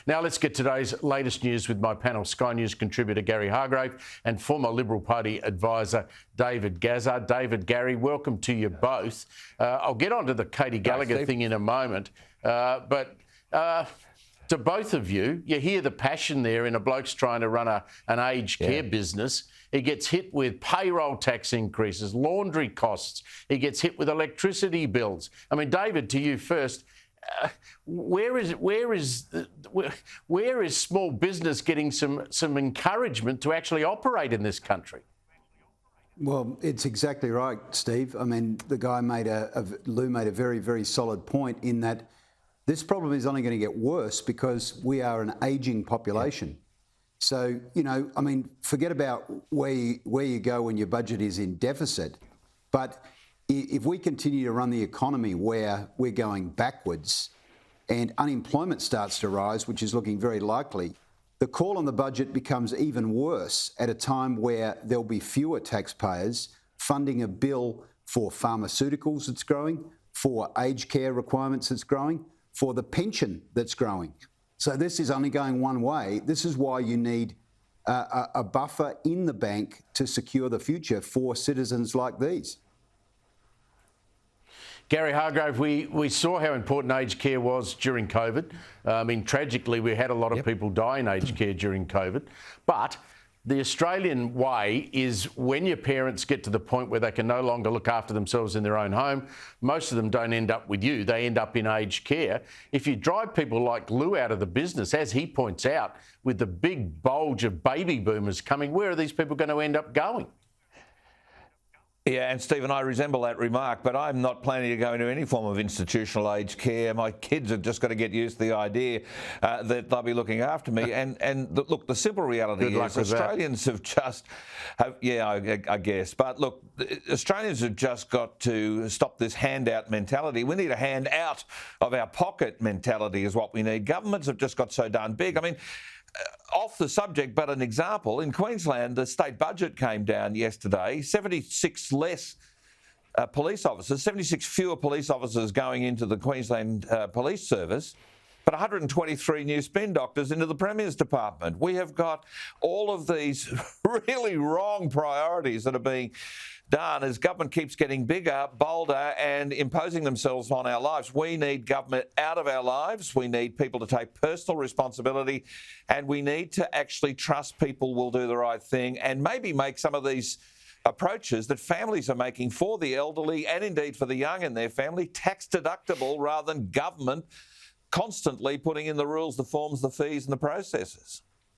Now let's get today's latest news with my panel, Sky News contributor Gary Hargrave and former Liberal Party advisor David Gazza. David, Gary, welcome to you both. I'll get onto the Katie Gallagher thing in a moment, but to both of you, you hear the passion there in a bloke's trying to run an aged care business. He gets hit with payroll tax increases, laundry costs. He gets hit with electricity bills. I mean, David, to you first. Where is small business getting some encouragement to actually operate in this country? Well, it's exactly right, Steve. I mean, the guy Lou made a very, very solid point in that this problem is only going to get worse because we are an ageing population. So, I mean, forget about where you go when your budget is in deficit. But if we continue to run the economy where we're going backwards and unemployment starts to rise, which is looking very likely, the call on the budget becomes even worse at a time where there'll be fewer taxpayers funding a bill for pharmaceuticals that's growing, for aged care requirements that's growing, for the pension that's growing. So this is only going one way. This is why you need a buffer in the bank to secure the future for citizens like these. Gary Hargrave, we saw how important aged care was during COVID. I mean, tragically, we had a lot of people die in aged care during COVID. But the Australian way is when your parents get to the point where they can no longer look after themselves in their own home, most of them don't end up with you. They end up in aged care. If you drive people like Lou out of the business, as he points out, with the big bulge of baby boomers coming, where are these people going to end up going? Yeah, and Stephen, I resemble that remark, but I'm not planning to go into any form of institutional aged care. My kids have just got to get used to the idea that they'll be looking after me. And look, the simple reality is Australians have just, I guess. But look, Australians have just got to stop this handout mentality. We need a hand out of our pocket mentality is what we need. Governments have just got so darn big. I mean, off the subject, but an example, in Queensland, the state budget came down yesterday, 76 less police officers, 76 fewer police officers going into the Queensland Police Service, but 123 new spin doctors into the Premier's department. We have got all of these really wrong priorities that are being done as government keeps getting bigger, bolder and imposing themselves on our lives. We need government out of our lives. We need people to take personal responsibility and we need to actually trust people will do the right thing and maybe make some of these approaches that families are making for the elderly and indeed for the young in their family tax deductible rather than government constantly putting in the rules, the forms, the fees and the processes.